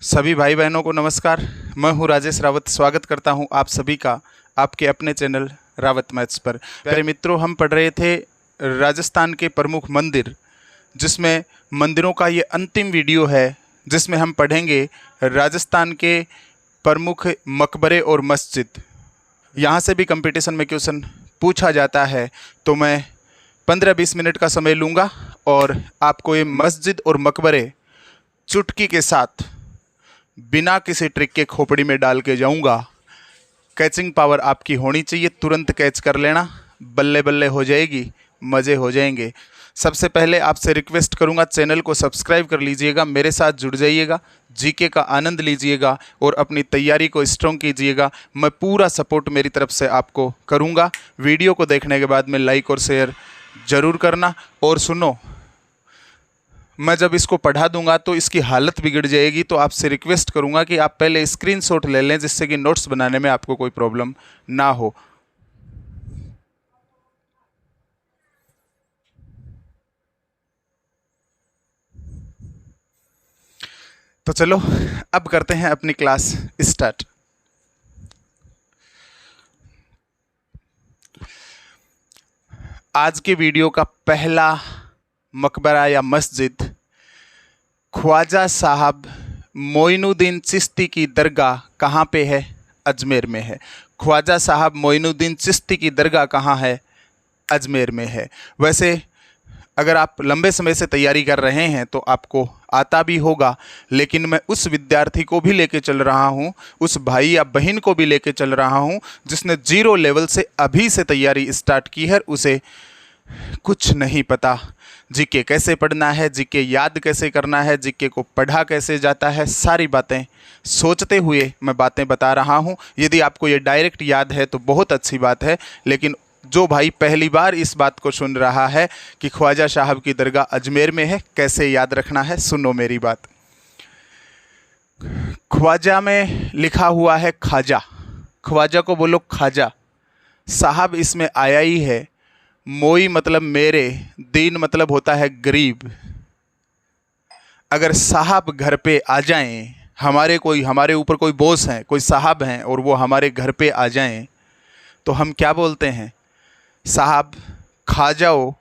सभी भाई बहनों को नमस्कार। मैं हूं राजेश रावत। स्वागत करता हूं आप सभी का आपके अपने चैनल रावत मैथ्स पर। प्यारे मित्रों, हम पढ़ रहे थे राजस्थान के प्रमुख मंदिर, जिसमें मंदिरों का ये अंतिम वीडियो है, जिसमें हम पढ़ेंगे राजस्थान के प्रमुख मकबरे और मस्जिद। यहाँ से भी कंपटीशन में क्वेश्चन पूछा जाता है, तो मैं 15-20 मिनट का समय लूँगा और आपको ये मस्जिद और मकबरे चुटकी के साथ बिना किसी ट्रिक के खोपड़ी में डाल के जाऊंगा। कैचिंग पावर आपकी होनी चाहिए, तुरंत कैच कर लेना, बल्ले बल्ले हो जाएगी, मज़े हो जाएंगे। सबसे पहले आपसे रिक्वेस्ट करूंगा, चैनल को सब्सक्राइब कर लीजिएगा, मेरे साथ जुड़ जाइएगा, जीके का आनंद लीजिएगा और अपनी तैयारी को स्ट्रॉन्ग कीजिएगा। मैं पूरा सपोर्ट मेरी तरफ से आपको करूंगा। वीडियो को देखने के बाद में लाइक और शेयर ज़रूर करना। और सुनो, मैं जब इसको पढ़ा दूंगा तो इसकी हालत बिगड़ जाएगी, तो आपसे रिक्वेस्ट करूंगा कि आप पहले स्क्रीनशॉट ले लें, जिससे कि नोट्स बनाने में आपको कोई प्रॉब्लम ना हो। तो चलो अब करते हैं अपनी क्लास स्टार्ट। आज के वीडियो का पहला मकबरा या मस्जिद ख्वाजा साहब मोइनुद्दीन चिश्ती की दरगाह कहाँ पे है? अजमेर में है। ख्वाजा साहब मोइनुद्दीन चिश्ती की दरगाह कहाँ है? अजमेर में है। वैसे अगर आप लंबे समय से तैयारी कर रहे हैं तो आपको आता भी होगा, लेकिन मैं उस विद्यार्थी को भी लेके चल रहा हूँ, उस भाई या बहन को भी लेके चल रहा हूँ जिसने 0 लेवल से अभी से तैयारी स्टार्ट की है। उसे कुछ नहीं पता जीके कैसे पढ़ना है, जीके याद कैसे करना है, जीके को पढ़ा कैसे जाता है, सारी बातें सोचते हुए मैं बातें बता रहा हूँ। यदि आपको ये डायरेक्ट याद है तो बहुत अच्छी बात है, लेकिन जो भाई पहली बार इस बात को सुन रहा है कि ख्वाजा साहब की दरगाह अजमेर में है, कैसे याद रखना है, सुनो मेरी बात। ख्वाजा में लिखा हुआ है खाजा, ख्वाजा को बोलो खाजा। साहब इसमें आया ही है। मोई मतलब मेरे, दीन मतलब होता है गरीब। अगर साहब घर पे आ जाएं, हमारे ऊपर कोई बॉस हैं, कोई साहब हैं और वो हमारे घर पे आ जाएं, तो हम क्या बोलते हैं? साहब खा जाओ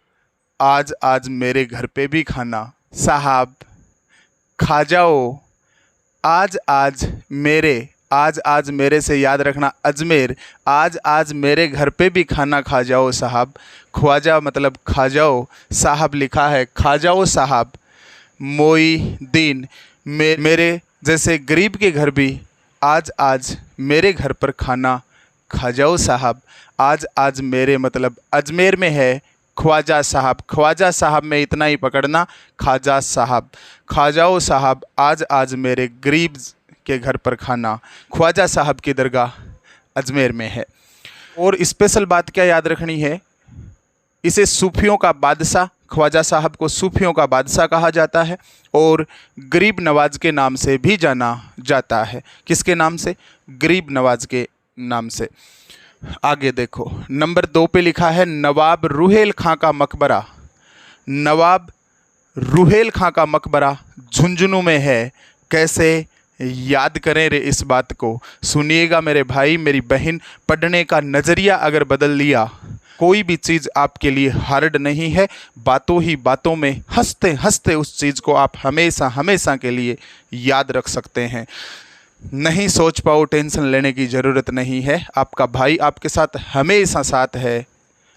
आज आज मेरे घर पे भी खाना। साहब खा जाओ आज आज मेरे से याद रखना अजमेर, आज आज मेरे घर पे भी खाना खा जाओ साहब। ख्वाजा मतलब खा जाओ, साहब लिखा है खा जाओ साहब। मोई दीन मेरे जैसे गरीब के घर भी आज आज मेरे घर पर खाना खा जाओ साहब। आज आज मेरे मतलब अजमेर में है ख्वाजा साहब। ख्वाजा साहब में इतना ही पकड़ना, खाजा साहब। खा जाओ साहब आज आज मेरे गरीब के घर पर खाना। ख्वाजा साहब की दरगाह अजमेर में है। और स्पेशल बात क्या याद रखनी है? इसे सूफियों का बादशाह, ख्वाजा साहब को सूफियों का बादशाह कहा जाता है और गरीब नवाज के नाम से भी जाना जाता है। किसके नाम से? गरीब नवाज के नाम से। आगे देखो, नंबर 2 पे लिखा है नवाब रुहेल खां का मकबरा। नवाब रुहेल खां का मकबरा झुंझुनू में है। कैसे याद करें रे इस बात को? सुनिएगा मेरे भाई मेरी बहन, पढ़ने का नज़रिया अगर बदल लिया, कोई भी चीज़ आपके लिए हार्ड नहीं है। बातों ही बातों में हंसते हंसते उस चीज़ को आप हमेशा हमेशा के लिए याद रख सकते हैं। नहीं सोच पाओ, टेंशन लेने की ज़रूरत नहीं है। आपका भाई आपके साथ हमेशा साथ है,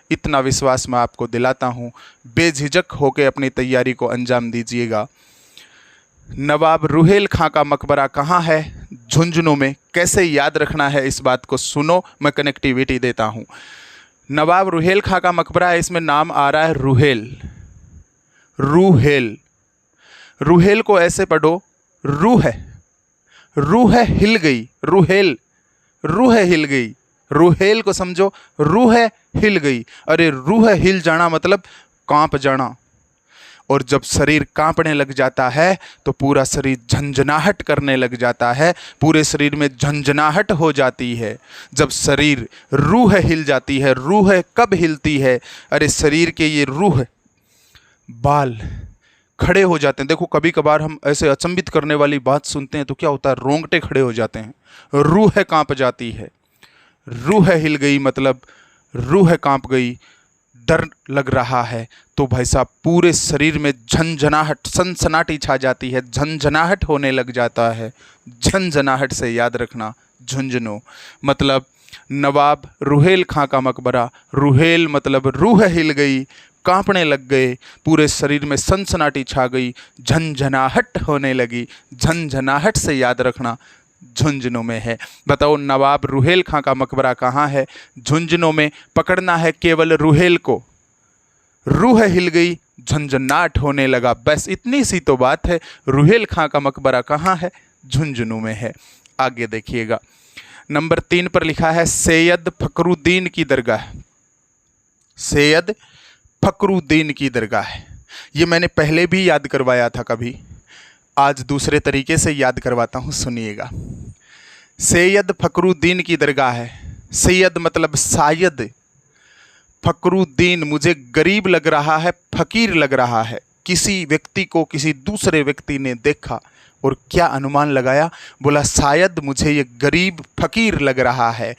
इतना विश्वास मैं आपको दिलाता हूँ। बेझिझक होकर अपनी तैयारी को अंजाम दीजिएगा। नवाब रुहेल खां का मकबरा कहाँ है? झुंझुनू में। कैसे याद रखना है इस बात को सुनो, मैं कनेक्टिविटी देता हूँ। नवाब रुहेल खां का मकबरा है, इसमें नाम आ रहा है रुहेल। रूहेल, रूहेल को ऐसे पढ़ो रूह है, रूह हिल गई, रूहेल, रूह हिल गई। रूहेल को समझो, रूह हिल गई। अरे रूह हिल जाना मतलब कांप जाना। और जब शरीर कांपने लग जाता है तो पूरा शरीर झंझनाहट करने लग जाता है, पूरे शरीर में झंझनाहट हो जाती है। जब शरीर रूह हिल जाती है, रूह कब हिलती है? अरे शरीर के ये रूह, बाल, खड़े हो जाते हैं। देखो कभी कभार हम ऐसे अचंभित करने वाली बात सुनते हैं तो क्या होता है, रोंगटे खड़े हो जाते हैं, रूह कांप जाती है। रूह हिल गई मतलब रूह कांप गई, डर लग रहा है तो भाई साहब पूरे शरीर में झंझनाहट, सनसनाटी छा जाती है, झंझनाहट होने लग जाता है। झंझनाहट से याद रखना झुंझुनू मतलब नवाब रुहेल खां का मकबरा। रुहेल मतलब रूह हिल गई, कांपने लग गए, पूरे शरीर में सनसनाटी छा गई, झंझनाहट होने लगी। झंझनाहट से याद रखना झुंझुनू में है। बताओ नवाब रुहेल खां का मकबरा कहाँ है? झुंझुनू में। पकड़ना है केवल रुहेल को। रूह हिल गई, झंझनाहट होने लगा, बस इतनी सी तो बात है। रुहेल खां का मकबरा कहाँ है? झुंझुनू में है। आगे देखिएगा, नंबर 3 पर लिखा है सैयद फखरुद्दीन की दरगाह। सैयद फखरुद्दीन की दरगाह, ये मैंने पहले भी याद करवाया था कभी, आज दूसरे तरीके से याद करवाता हूँ, सुनिएगा। सैयद फखरुद्दीन की दरगाह है। सैयद मतलब शायद, फखरुद्दीन मुझे गरीब लग रहा है, फकीर लग रहा है। किसी व्यक्ति को किसी दूसरे व्यक्ति ने देखा और क्या अनुमान लगाया, बोला शायद मुझे ये गरीब फकीर लग रहा है।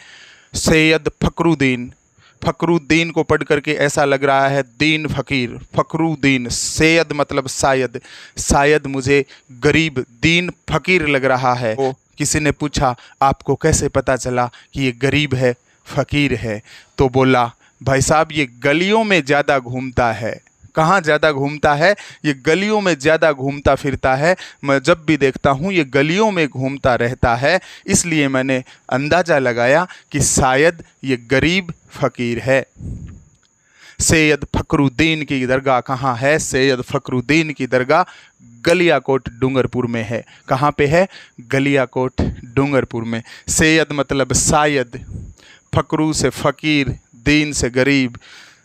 सैयद फखरुद्दीन, फखरुद्दीन को पढ़ करके ऐसा लग रहा है दीन फकीर। फखरुद्दीन, सैयद मतलब शायद, शायद मुझे गरीब दीन फकीर लग रहा है। वो किसी ने पूछा आपको कैसे पता चला कि ये गरीब है फकीर है? तो बोला भाई साहब ये गलियों में ज़्यादा घूमता है। कहाँ ज़्यादा घूमता है? ये गलियों में ज़्यादा घूमता फिरता है। मैं जब भी देखता हूँ ये गलियों में घूमता रहता है, इसलिए मैंने अंदाज़ा लगाया कि शायद ये गरीब फ़कीर है। सैयद फखरुद्दीन की दरगाह कहाँ है? सैयद फखरुद्दीन की दरगाह गलियाकोट डूंगरपुर में है। कहाँ पे है? गलियाकोट डूंगरपुर में। सैयद मतलब शायद, फखरू से फ़कीर, दीन से गरीब,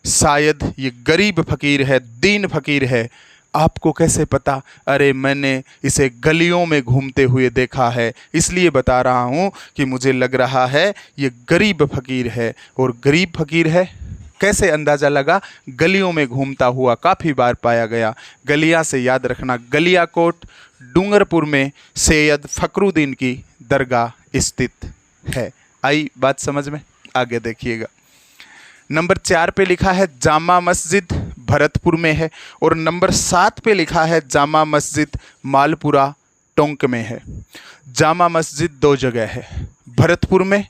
शायद ये गरीब फ़कीर है, दीन फ़कीर है। आपको कैसे पता? अरे मैंने इसे गलियों में घूमते हुए देखा है, इसलिए बता रहा हूँ कि मुझे लग रहा है ये गरीब फ़कीर है। और गरीब फ़कीर है कैसे अंदाज़ा लगा? गलियों में घूमता हुआ काफ़ी बार पाया गया। गलिया से याद रखना, गलियाकोट डूंगरपुर में सैयद फखरुद्दीन की दरगाह स्थित है। आई बात समझ में? आगे देखिएगा, नंबर 4 पे लिखा है जामा मस्जिद भरतपुर में है, और नंबर 7 पे लिखा है जामा मस्जिद मालपुरा टोंक में है। जामा मस्जिद 2 जगह है, भरतपुर में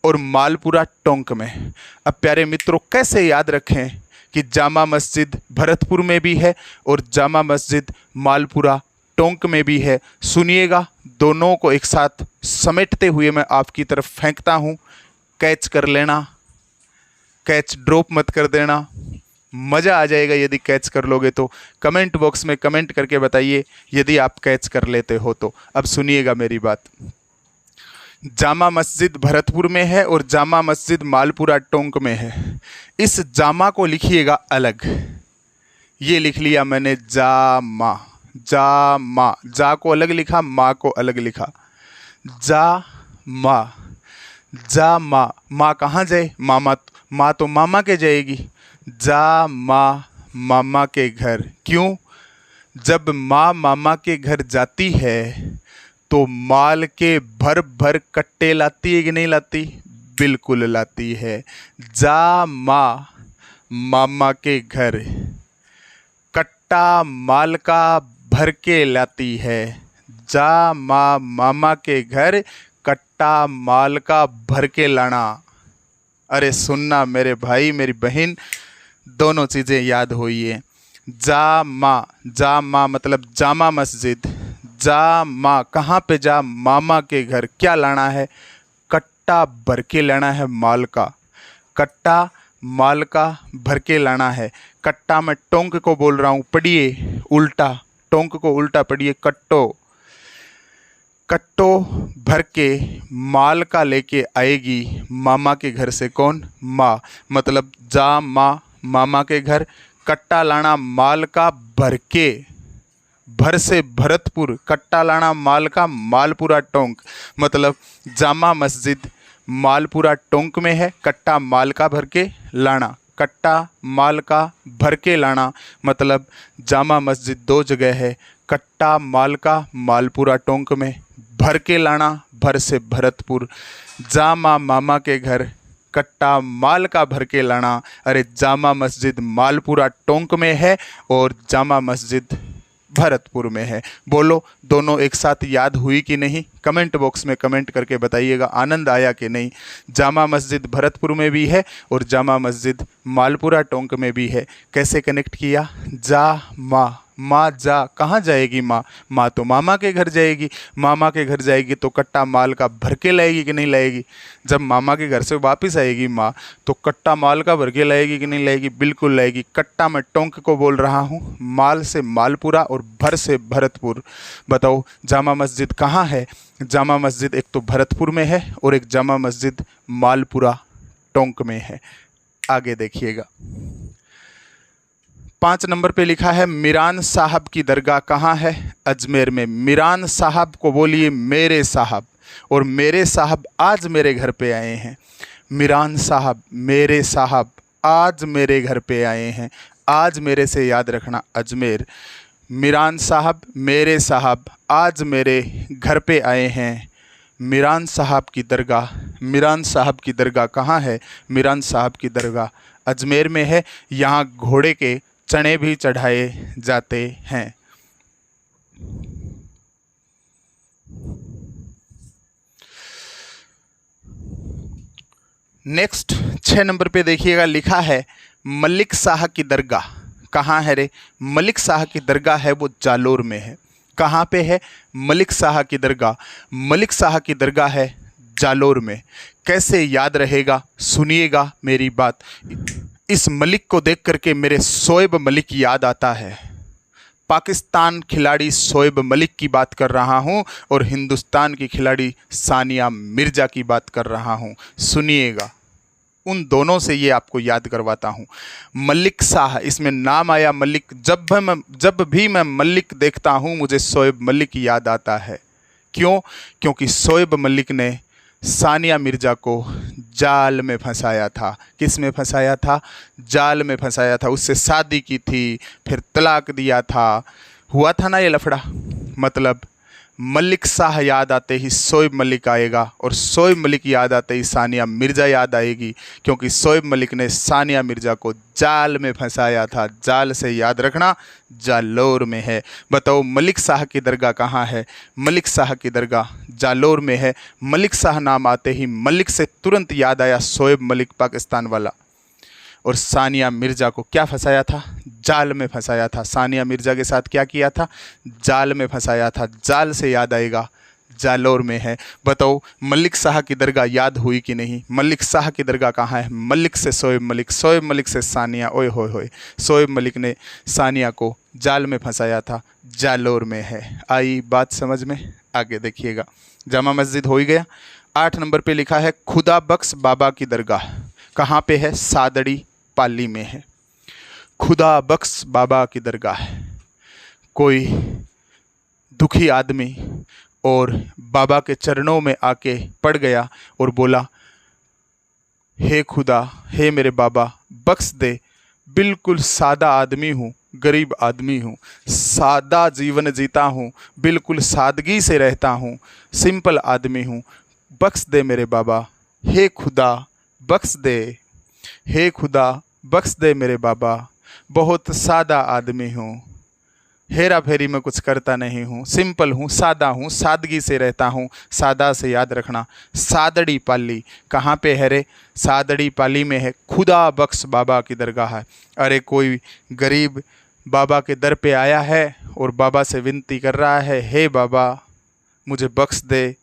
और मालपुरा टोंक में। अब प्यारे मित्रों कैसे याद रखें कि जामा मस्जिद भरतपुर में भी है और जामा मस्जिद मालपुरा टोंक में भी है? सुनिएगा, दोनों को एक साथ समेटते हुए मैं आपकी तरफ फेंकता हूँ, कैच कर लेना, कैच ड्रॉप मत कर देना। मज़ा आ जाएगा यदि कैच कर लोगे तो। कमेंट बॉक्स में कमेंट करके बताइए यदि आप कैच कर लेते हो तो। अब सुनिएगा मेरी बात, जामा मस्जिद भरतपुर में है और जामा मस्जिद मालपुरा टोंक में है। इस जामा को लिखिएगा अलग, ये लिख लिया मैंने जामा, जामा, जा को अलग लिखा, माँ को अलग लिखा, जामा, जामा। माँ कहाँ जाए? मामा, माँ तो मामा के जाएगी। जामा, मामा के घर। क्यों? जब माँ मामा के घर जाती है तो माल के भर भर कट्टे लाती है कि नहीं लाती? बिल्कुल लाती है। जामा, मामा के घर, कट्टा माल का भर के लाती है। जामा, मामा के घर, कट्टा माल का भर के लाना। अरे सुनना मेरे भाई मेरी बहन, दोनों चीज़ें याद हुई है। जामा, जामा मतलब जामा मस्जिद। जामा कहाँ पे? जा मामा के घर। क्या लाना है? कट्टा भर के लाना है माल का, कट्टा माल का भर के लाना है। कट्टा मैं टोंक को बोल रहा हूँ, पढ़िए उल्टा, टोंक को उल्टा पढ़िए, कट्टो, कट्टो भर के माल का लेके आएगी मामा के घर से। कौन? माँ, मतलब जा माँ मामा के घर, कट्टा लाना माल का भर के, भर से भरतपुर, कट्टा लाना माल का मालपुरा टोंक। मतलब जामा मस्जिद मालपुरा टोंक में है, कट्टा माल का भर के लाना। कट्टा माल का भर के लाना, मतलब जामा मस्जिद दो जगह है, कट्टा माल का मालपुरा टोंक में, भर के लाना भर से भरतपुर, जामा मामा के घर, कट्टा माल का भर के लाना। अरे जामा मस्जिद मालपुरा टोंक में है और जामा मस्जिद भरतपुर में है। बोलो दोनों एक साथ याद हुई कि नहीं? कमेंट बॉक्स में कमेंट करके बताइएगा आनंद आया कि नहीं। जामा मस्जिद भरतपुर में भी है और जामा मस्जिद मालपुरा टोंक में भी है। कैसे कनेक्ट किया? जा माँ, माँ जा, कहाँ जाएगी माँ? माँ तो मामा के घर जाएगी, मामा के घर जाएगी तो कट्टा माल का भर के लाएगी कि नहीं लाएगी? जब मामा के घर से वापस आएगी माँ तो कट्टा माल का भर के लाएगी कि नहीं लाएगी? बिल्कुल लाएगी। कट्टा मैं टोंक को बोल रहा हूँ, माल से मालपुरा और भर से भरतपुर। बताओ जामा मस्जिद कहाँ है? जामा मस्जिद एक तो भरतपुर में है और एक जामा मस्जिद मालपुरा टोंक में है। आगे देखिएगा, 5 नंबर पे लिखा है मीरान साहब की दरगाह कहाँ है? अजमेर में। मीरान साहब को बोलिए मेरे साहब, और मेरे साहब आज मेरे घर पे आए हैं। मीरान साहब मेरे साहब आज मेरे घर पे आए हैं। आज मेरे से याद रखना अजमेर। मीरान साहब मेरे साहब आज मेरे घर पे आए हैं। मीरान साहब की दरगाह, मीरान साहब की दरगाह कहाँ है? मीरान साहब की दरगाह अजमेर में है। यहाँ घोड़े के चने भी चढ़ाए जाते हैं। नेक्स्ट 6 नंबर पे देखिएगा, लिखा है मलिक शाह की दरगाह कहाँ है रे? मलिक शाह की दरगाह है वो जालोर में है। कहाँ पे है मलिक शाह की दरगाह? मलिक शाह की दरगाह है जालोर में। कैसे याद रहेगा? सुनिएगा मेरी बात। इस मलिक को देख करके मेरे शोएब मलिक याद आता है। पाकिस्तान खिलाड़ी शोएब मलिक की बात कर रहा हूं और हिंदुस्तान की खिलाड़ी सानिया मिर्ज़ा की बात कर रहा हूं। सुनिएगा, उन दोनों से ये आपको याद करवाता हूं। मलिक शाह, इसमें नाम आया मलिक। जब भी मैं मलिक देखता हूं मुझे शोएब मलिक याद आता है। क्यों? क्योंकि शोएब मलिक ने सानिया मिर्ज़ा को जाल में फंसाया था। किस में फंसाया था? जाल में फंसाया था। उससे शादी की थी, फिर तलाक दिया था। हुआ था ना ये लफड़ा। मतलब मलिक शाह याद आते ही शोएब मलिक आएगा और शोएब मलिक याद आते ही सानिया मिर्ज़ा याद आएगी, क्योंकि शोएब मलिक ने सानिया मिर्ज़ा को जाल में फंसाया था। जाल से याद रखना, जालोर में है। बताओ मलिक शाह की दरगाह कहाँ है? मलिक शाह की दरगाह जालोर में है। मलिक शाह नाम आते ही मलिक से तुरंत याद आया शोएब मलिक पाकिस्तान वाला। और सानिया मिर्ज़ा को क्या फंसाया था? जाल में फंसाया था। सानिया मिर्ज़ा के साथ क्या किया था? जाल में फंसाया था। जाल से याद आएगा, जालोर में है। बताओ मलिक शाह की दरगाह याद हुई कि नहीं? मलिक शाह की दरगाह कहाँ है? मलिक से शोएब मलिक, शोएब मलिक से सानिया। ओए होए होए, शोएब मलिक ने सानिया को जाल में फंसाया था, जालोर में है। आई बात समझ में? आगे देखिएगा, जामा मस्जिद हो ही गया। 8 नंबर पे लिखा है खुदा बख्श बाबा की दरगाह कहाँ पे है? सादड़ी पाली में है। खुदा बख्श बाबा की दरगाह है। कोई दुखी आदमी और बाबा के चरणों में आके पड़ गया और बोला, हे खुदा, हे मेरे बाबा बख्श दे। बिल्कुल सादा आदमी हूँ, गरीब आदमी हूँ, सादा जीवन जीता हूँ, बिल्कुल सादगी से रहता हूँ, सिंपल आदमी हूँ, बख्श दे मेरे बाबा। हे खुदा बख्श दे, हे खुदा बख्श दे मेरे बाबा। बहुत सादा आदमी हूँ, हेरा फेरी में कुछ करता नहीं हूँ, सिंपल हूँ, सादा हूँ, सादगी से रहता हूँ। सादा से याद रखना, सादड़ी पाली कहाँ पे है रे? सादड़ी पाली में है। खुदा बख्श बाबा की दरगाह है। अरे कोई गरीब बाबा के दर पे आया है और बाबा से विनती कर रहा है, हे बाबा मुझे बख्श दे,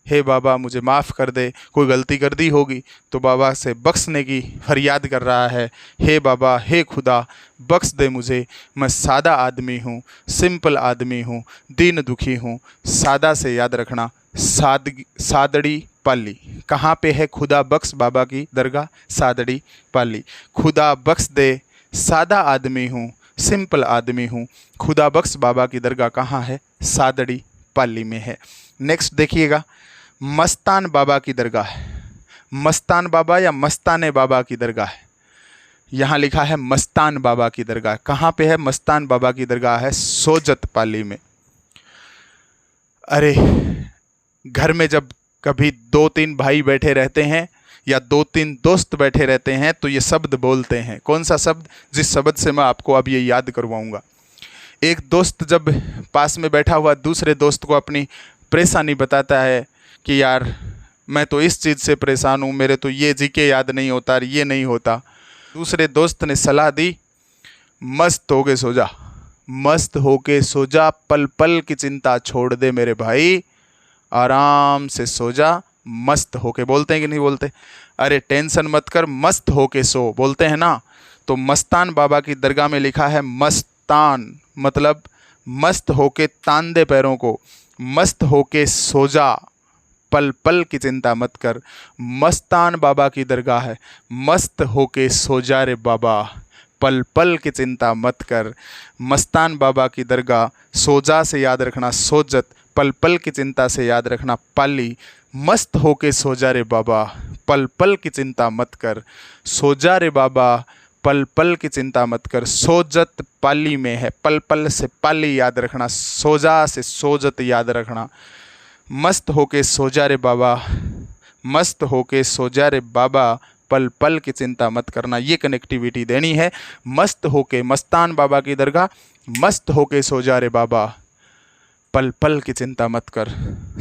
हे बाबा मुझे माफ़ कर दे। कोई गलती कर दी होगी तो बाबा से बख्शने की फरियाद कर रहा है, हे बाबा, हे खुदा बख्श दे मुझे। मैं सादा आदमी हूँ, सिंपल आदमी हूँ, दीन दुखी हूँ। सादा से याद रखना, सादड़ी पाली कहाँ पे है? खुदा बख्श बाबा की दरगाह सादड़ी पाली। खुदा बख्श दे, सादा आदमी हूँ, सिंपल आदमी हूँ। खुदा बख्श बाबा की दरगाह कहाँ है? सादड़ी पाली में है। नेक्स्ट देखिएगा, मस्तान बाबा की दरगाह है। मस्तान बाबा या मस्ताने बाबा की दरगाह है। यहाँ लिखा है मस्तान बाबा की दरगाह। कहाँ पे है? मस्तान बाबा की दरगाह है सोजत पाली में। अरे घर में जब कभी 2-3 भाई बैठे रहते हैं या 2-3 दोस्त बैठे रहते हैं तो ये शब्द बोलते हैं। कौन सा शब्द? जिस शब्द से मैं आपको अब ये याद करवाऊंगा। एक दोस्त जब पास में बैठा हुआ दूसरे दोस्त को अपनी परेशानी बताता है कि यार मैं तो इस चीज़ से परेशान हूँ, मेरे तो ये जीके याद नहीं होता, ये नहीं होता। दूसरे दोस्त ने सलाह दी, मस्त होके सो जा, मस्त होके सो जा, पल पल की चिंता छोड़ दे मेरे भाई, आराम से सो जा, मस्त होके। बोलते हैं कि नहीं बोलते? अरे टेंशन मत कर, मस्त होके सो, बोलते हैं ना। तो मस्तान बाबा की दरगाह में लिखा है मस्तान, मतलब मस्त होके तान दे पैरों को, मस्त होके सो जा, पल पल की चिंता मत कर। मस्तान बाबा की दरगाह है, मस्त होके सो जा रे बाबा, पल पल की चिंता मत कर। मस्तान बाबा की दरगाह, सोजा से याद रखना सोजत, पल पल की चिंता से याद रखना पाली। मस्त होके सो जा रे बाबा, पल पल की चिंता मत कर। सो जा रे बाबा, पल पल की चिंता मत कर। सोजत पाली में है, पल पल से पाली याद रखना, सोजा से सोजत याद रखना। मस्त होके सो जा रे बाबा, मस्त होके सो जा रे बाबा, पल पल की चिंता मत करना। ये कनेक्टिविटी देनी है। मस्त होके, मस्तान बाबा की दरगाह, मस्त होके सो जा रे बाबा, पल पल की चिंता मत कर।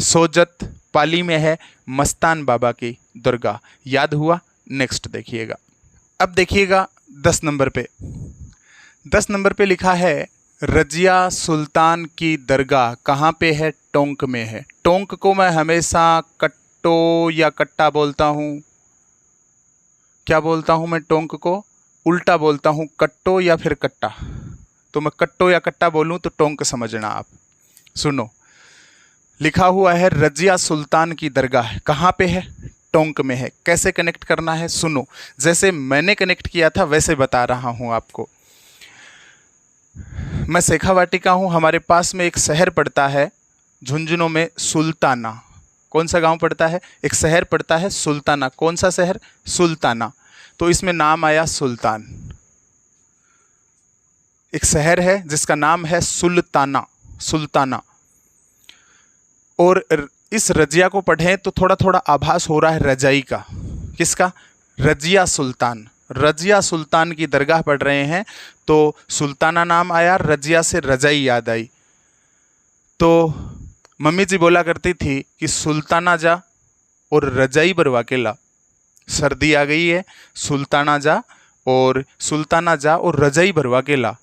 सोजत पाली में है, मस्तान बाबा की दरगाह। याद हुआ? नेक्स्ट देखिएगा। अब देखिएगा 10 नंबर पे। 10 नंबर पे लिखा है रजिया सुल्तान की दरगाह। कहाँ पे है? टोंक में है। टोंक को मैं हमेशा कट्टो या कट्टा बोलता हूँ। क्या बोलता हूँ मैं टोंक को? उल्टा बोलता हूँ, कट्टो या फिर कट्टा। तो मैं कट्टो या कट्टा बोलूँ तो टोंक समझना आप। सुनो, लिखा हुआ है रजिया सुल्तान की दरगाह। कहाँ पे है? टोंक में है। कैसे कनेक्ट करना है? सुनो, जैसे मैंने कनेक्ट किया था वैसे बता रहा हूँ आपको। मैं शेखावाटी का हूँ। हमारे पास में एक शहर पड़ता है झुंझुनू में, सुल्ताना। कौन सा गांव पड़ता है? एक शहर पड़ता है सुल्ताना। कौन सा शहर? सुल्ताना। तो इसमें नाम आया सुल्तान। एक शहर है जिसका नाम है सुल्ताना, सुल्ताना। और इस रजिया को पढ़ें तो थोड़ा थोड़ा आभास हो रहा है रजाई का। किसका? रजिया सुल्तान। रजिया सुल्तान की दरगाह पढ़ रहे हैं तो सुल्ताना नाम आया, रजिया से रजाई याद आई। तो मम्मी जी बोला करती थी कि सुल्ताना जा और रजाई भरवा के ला। सर्दी आ गई है, सुल्ताना जा और रजाई भरवा के ला।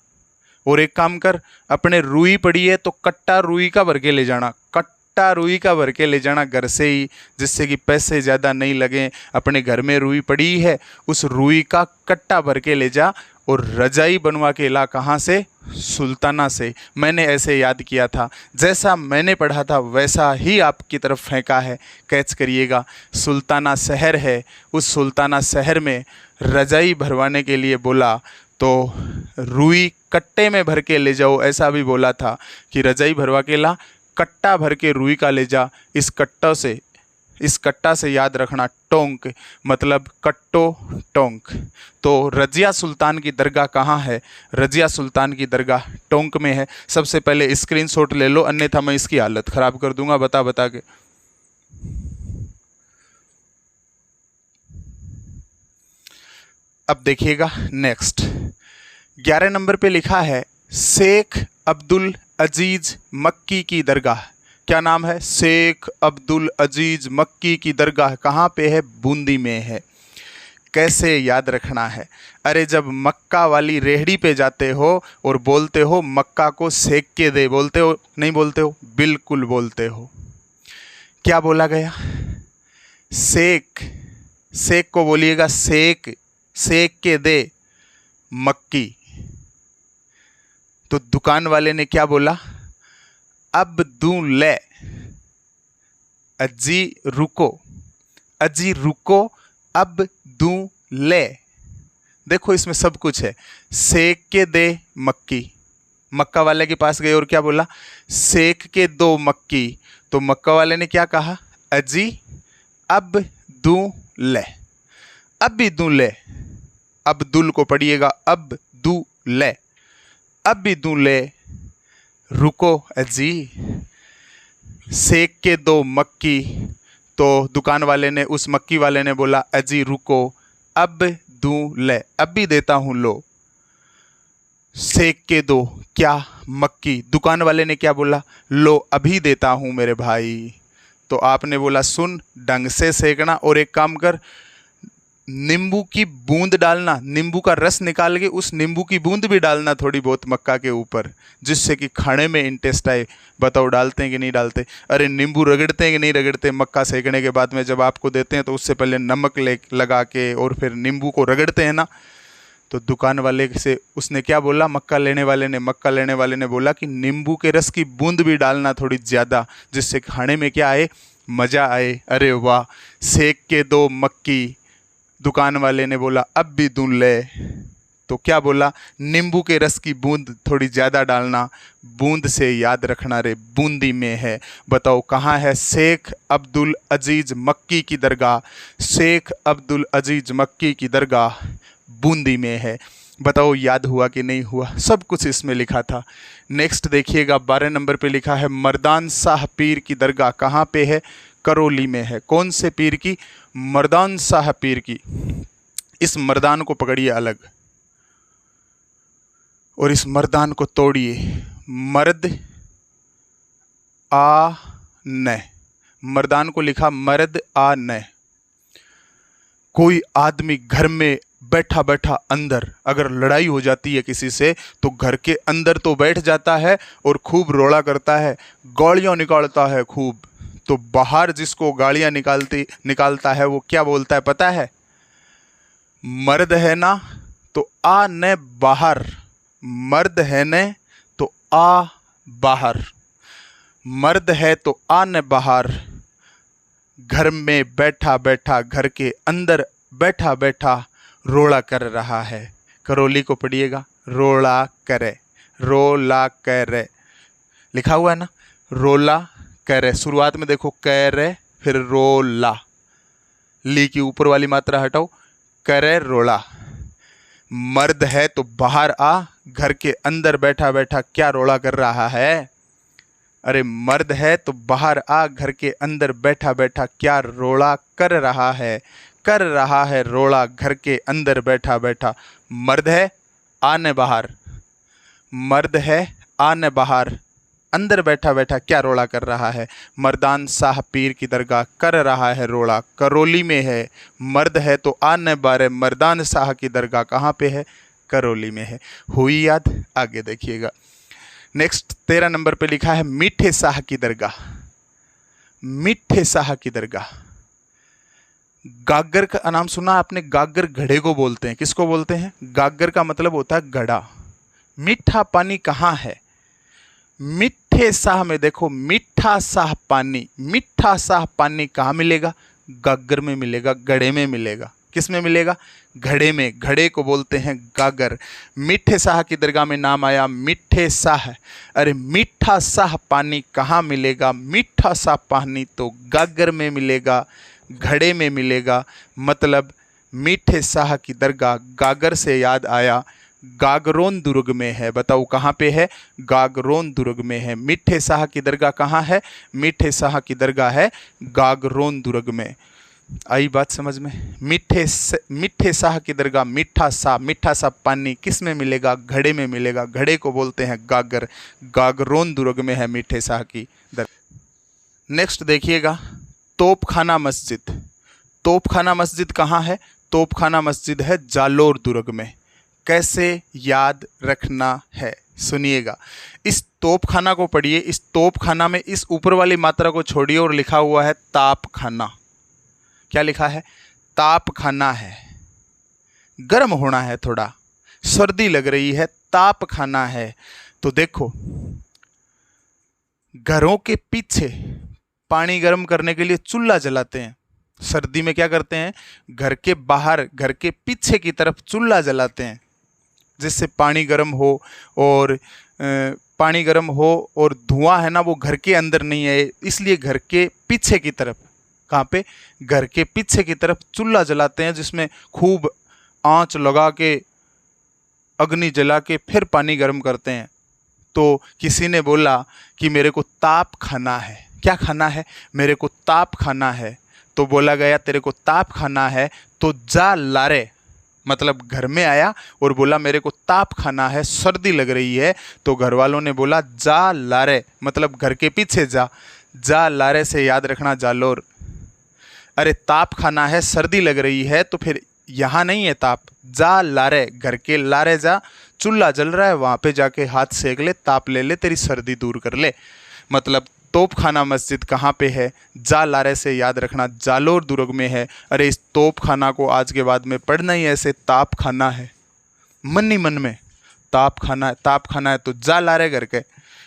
और एक काम कर, अपने रुई पड़ी है तो कट्टा रुई का भर के ले जाना, कट्टा रुई का भर के ले जाना घर से ही, जिससे कि पैसे ज़्यादा नहीं लगें। अपने घर में रुई पड़ी है, उस रुई का कट्टा भर के ले जा और रजाई बनवा के ला। कहाँ से? सुल्ताना से। मैंने ऐसे याद किया था, जैसा मैंने पढ़ा था वैसा ही आपकी तरफ फेंका है। कैच करिएगा। सुल्ताना शहर है, उस सुल्ताना शहर में रजाई भरवाने के लिए बोला तो रुई कट्टे में भर के ले जाओ, ऐसा भी बोला था कि रजाई भरवा के ला, कट्टा भर के रुई का ले जा। इस कट्टा से याद रखना टोंक, मतलब कट्टो टोंक। तो रजिया सुल्तान की दरगाह कहाँ है? रजिया सुल्तान की दरगाह टोंक में है। सबसे पहले स्क्रीनशॉट ले लो, अन्यथा मैं इसकी हालत ख़राब कर दूंगा बता बता के। अब देखिएगा नेक्स्ट 11 नंबर पे लिखा है शेख अब्दुल अजीज मक्की की दरगाह। क्या नाम है? शेख अब्दुल अजीज मक्की की दरगाह। कहाँ पे है? बूंदी में है। कैसे याद रखना है? अरे जब मक्का वाली रेहड़ी पे जाते हो और बोलते हो मक्का को सेक के दे, बोलते हो नहीं बोलते हो? बिल्कुल बोलते हो। क्या बोला गया? सेक। सेक को बोलिएगा सेक, सेक के दे मक्की। तो दुकान वाले ने क्या बोला? अब दूं ले, अजी रुको, अजी रुको, अब दूं ले। देखो इसमें सब कुछ है। सेक के दे मक्की, मक्का वाले के पास गए और क्या बोला? सेक के दो मक्की। तो मक्का वाले ने क्या कहा? अजी अब दूं ले, अब भी दूं ले। अब्दुल को पढ़िएगा अब्दुले, अब्दुले। रुको अजी, सेक के दो मक्की, तो दुकान वाले ने, उस मक्की वाले ने बोला अजी रुको, अब्दुले, अब भी देता हूँ लो। सेक के दो क्या, मक्की, दुकान वाले ने क्या बोला, लो अभी देता हूँ मेरे भाई। तो आपने बोला सुन, ढंग से सेकना, और एक काम कर, नींबू की बूंद डालना, नींबू का रस निकाल के उस नींबू की बूंद भी डालना थोड़ी बहुत मक्का के ऊपर, जिससे कि खाने में इंटरेस्ट आए। बताओ डालते हैं कि नहीं डालते? अरे नींबू रगड़ते हैं कि नहीं रगड़ते? मक्का सेकने के बाद में जब आपको देते हैं तो उससे पहले नमक लगा के और फिर नींबू को रगड़ते हैं ना। तो दुकान वाले से उसने क्या बोला, मक्का लेने वाले ने बोला कि नींबू के रस की बूंद भी डालना थोड़ी ज़्यादा, जिससे खाने में क्या आए, मज़ा आए। अरे वाह, सेक के दो मक्की, दुकान वाले ने बोला अब भी दूं ले, तो क्या बोला, नींबू के रस की बूंद थोड़ी ज़्यादा डालना, बूंद से याद रखना रे बूंदी में है। बताओ कहाँ है शेख अब्दुल अजीज़ मक्की की दरगाह? शेख अब्दुल अजीज़ मक्की की दरगाह बूंदी में है। बताओ याद हुआ कि नहीं हुआ? सब कुछ इसमें लिखा था। नेक्स्ट देखिएगा, 12 नंबर पे लिखा है मर्दान शाह पीर की दरगाह कहाँ पे है? करौली में है। कौन से पीर की? मर्दान शाह पीर की। इस मर्दान को पकड़िए अलग और इस मर्दान को तोड़िए। मर्द आ न, मर्दान को लिखा मर्द आ न। कोई आदमी घर में बैठा बैठा अंदर अगर लड़ाई हो जाती है किसी से तो घर के अंदर तो बैठ जाता है और खूब रोड़ा करता है, गालियाँ निकालता है खूब। तो बाहर जिसको गालियाँ निकालता है वो क्या बोलता है पता है? मर्द है ना तो आ न बाहर, मर्द है न तो आ बाहर, मर्द है तो आ न बाहर। घर में बैठा बैठा, घर के अंदर बैठा बैठा रोड़ा कर रहा है। करौली को पढ़िएगा, रोड़ा करे, रोला करे लिखा हुआ है ना, रोला करे। शुरुआत में देखो करे, फिर रोला, ली की ऊपर वाली मात्रा हटाओ, करे रोड़ा। मर्द है तो बाहर आ, घर के अंदर बैठा बैठा क्या रोड़ा कर रहा है? अरे मर्द है तो बाहर आ, घर के अंदर बैठा बैठा क्या रोड़ा कर रहा है? कर रहा है रोड़ा घर के अंदर बैठा बैठा। मर्द है आने बाहर, मर्द है आने बाहर, अंदर बैठा बैठा क्या रोड़ा कर रहा है? मर्दान शाह पीर की दरगाह कर रहा है रोड़ा, करौली में है। मर्द है तो आने बारे, मर्दान शाह की दरगाह कहाँ पे है? करौली में है। हुई याद? आगे देखिएगा। नेक्स्ट 13 नंबर पे लिखा है मीठे शाह की दरगाह। मीठे शाह की दरगाह। गागर का नाम सुना आपने? गागर घड़े को बोलते हैं। किसको बोलते हैं? गागर का मतलब होता है घड़ा। मीठा पानी कहाँ है? मीठे शाह में। देखो मीठा शाह पानी, मीठा शाह पानी कहाँ मिलेगा? गागर में मिलेगा, घड़े में मिलेगा। किस में मिलेगा? घड़े में। घड़े को बोलते हैं गागर। मीठे शाह की दरगाह में नाम आया मीठे शाह। अरे मीठा शाह पानी कहाँ मिलेगा? मीठा शाह पानी तो गागर में मिलेगा, घड़े में मिलेगा। मतलब मीठे शाह की दरगाह गागर से याद आया, गागरोन दुर्ग में है। बताओ कहाँ पे है? गागरोन दुर्ग में है। मीठे शाह की दरगाह कहाँ है? मीठे शाह की दरगाह है गागरोन दुर्ग में। आई बात समझ में? मीठे शाह की दरगाह, मीठा सा पानी किस में मिलेगा? घड़े में मिलेगा। घड़े को बोलते हैं गागर। गागरोन दुर्ग में है मीठे शाह की दरगाह। नेक्स्ट देखिएगा, तोपखाना मस्जिद। तोपखाना मस्जिद कहाँ है? तोपखाना मस्जिद है जालोर दुर्ग में। कैसे याद रखना है सुनिएगा। इस तोपखाना को पढ़िए। इस तोपखाना में इस ऊपर वाली मात्रा को छोड़िए और लिखा हुआ है तापखाना। क्या लिखा है? तापखाना है। गर्म होना है, थोड़ा सर्दी लग रही है, तापखाना है। तो देखो घरों के पीछे पानी गर्म करने के लिए चूल्हा जलाते हैं। सर्दी में क्या करते हैं? घर के बाहर, घर के पीछे की तरफ चूल्हा जलाते हैं जिससे पानी गर्म हो और पानी गर्म हो और धुआं है ना वो घर के अंदर नहीं है, इसलिए घर के पीछे की तरफ। कहाँ पे? घर के पीछे की तरफ चूल्हा जलाते हैं जिसमें खूब आंच लगा के अग्नि जला के फिर पानी गर्म करते हैं। तो किसी ने बोला कि मेरे को ताप खाना है। क्या खाना है? मेरे को ताप खाना है। तो बोला गया तेरे को ताप खाना है तो जा लारे, मतलब घर में आया और बोला मेरे को ताप खाना है, सर्दी लग रही है। तो घर वालों ने बोला जा लारे, मतलब घर के पीछे जा। जा लारे से याद रखना जालोर। अरे ताप खाना है, सर्दी लग रही है, तो फिर यहाँ नहीं है ताप, जा लारे, घर के लारे जा, चूल्हा जल रहा है वहाँ पे जाके हाथ सेक ले, ताप ले ले, तेरी सर्दी दूर कर ले। मतलब तोप खाना मस्जिद कहाँ पे है? जा लारे से याद रखना जालोर दुर्ग में है। अरे इस तोप खाना को आज के बाद में पढ़ना ही ऐसे ताप खाना है, मन ही मन में ताप खाना है। ताप खाना है तो जा लारे,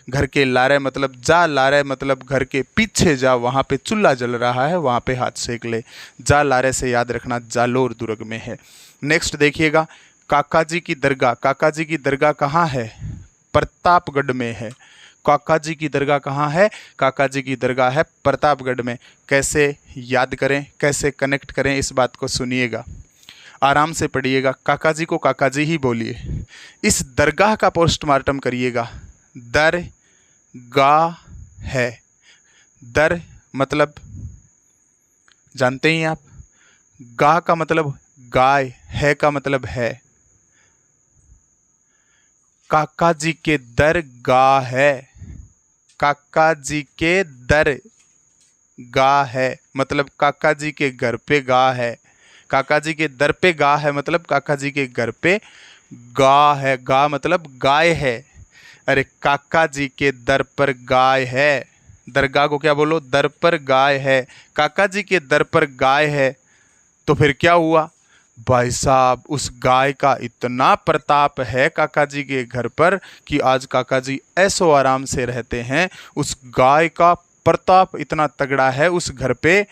घर के लारे मतलब जा लारे, मतलब घर के पीछे जा, वहाँ पे चूल्हा जल रहा है, वहाँ पे हाथ सेक ले। जा लारे से याद रखना जालोर दुर्ग में है। नेक्स्ट देखिएगा, काका जी की दरगाह। काका जी की दरगाह कहाँ है? प्रतापगढ़ में है। काका जी की दरगाह कहाँ है? काका जी की दरगाह है प्रतापगढ़ में। कैसे याद करें, कैसे कनेक्ट करें, इस बात को सुनिएगा, आराम से पढ़िएगा। काका जी को काका जी ही बोलिए। इस दरगाह का पोस्टमार्टम करिएगा। दरगाह है, दर मतलब जानते ही आप, गाह का मतलब गाय, है का मतलब है। काका जी के दरगाह है, काका जी के दर गाह है, मतलब काका जी के घर पे गाह है। काका जी के दर पे गाह है, मतलब काका जी के घर पे गाह है। गाह मतलब गाय है। अरे काका जी के दर पर गाय है, दरगाह को क्या बोलो? दर पर गाय है। काका जी के दर पर गाय है तो फिर क्या हुआ भाई साहब? उस गाय का इतना प्रताप है काका जी के घर पर कि आज काका जी ऐसो आराम से रहते हैं। उस गाय का प्रताप इतना तगड़ा है उस घर पे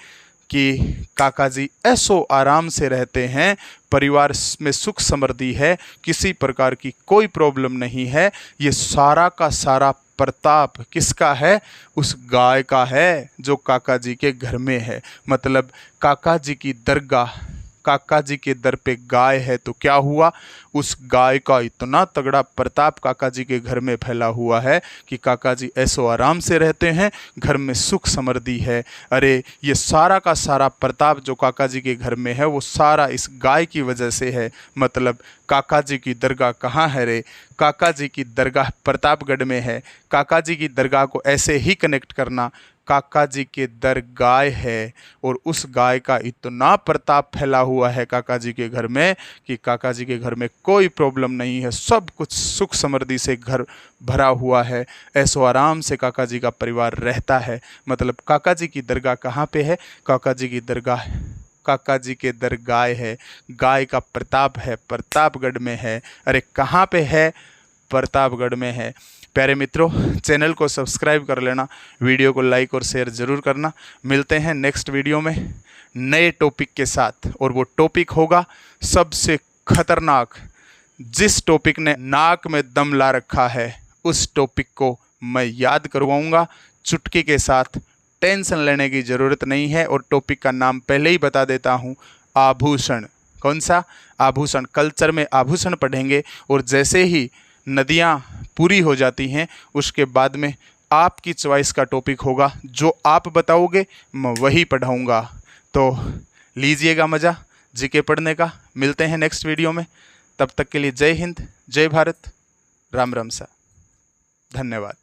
कि काका जी ऐसो आराम से रहते हैं। परिवार में सुख समृद्धि है, किसी प्रकार की कोई प्रॉब्लम नहीं है। ये सारा का सारा प्रताप किसका है? उस गाय का है जो काका जी के घर में है। मतलब काका जी की दरगाह, काका जी के दर पे गाय है तो क्या हुआ? उस गाय का इतना तगड़ा प्रताप काका जी के घर में फैला हुआ है कि काका जी ऐसो आराम से रहते हैं, घर में सुख समृद्धि है। अरे ये सारा का सारा प्रताप जो काका जी के घर में है वो सारा इस गाय की वजह से है। मतलब काका जी की दरगाह कहाँ है रे? काका जी की दरगाह प्रतापगढ़ में है। काका जी की दरगाह को ऐसे ही कनेक्ट करना, काका जी के दर गाय है और उस गाय का इतना प्रताप फैला हुआ है काका जी के घर में कि काका जी के घर में कोई प्रॉब्लम नहीं है, सब कुछ सुख समृद्धि से घर भरा हुआ है। ऐसो आराम से काका जी का परिवार रहता है। मतलब काका जी की दरगाह कहाँ पे है? काका जी की दरगाह, काका जी के दर गाय है, गाय का प्रताप है, प्रतापगढ़ में है। अरे कहाँ पे है? प्रतापगढ़ में है। प्यारे मित्रों, चैनल को सब्सक्राइब कर लेना, वीडियो को लाइक और शेयर ज़रूर करना। मिलते हैं नेक्स्ट वीडियो में नए टॉपिक के साथ, और वो टॉपिक होगा सबसे खतरनाक। जिस टॉपिक ने नाक में दम ला रखा है उस टॉपिक को मैं याद करवाऊंगा चुटकी के साथ। टेंशन लेने की ज़रूरत नहीं है। और टॉपिक का नाम पहले ही बता देता हूँ, आभूषण। कौन सा? आभूषण। कल्चर में आभूषण पढ़ेंगे और जैसे ही नदियाँ पूरी हो जाती हैं उसके बाद में आपकी चॉइस का टॉपिक होगा, जो आप बताओगे मैं वही पढ़ाऊँगा। तो लीजिएगा मज़ा जीके पढ़ने का। मिलते हैं नेक्स्ट वीडियो में, तब तक के लिए जय हिंद, जय भारत, राम राम सा, धन्यवाद।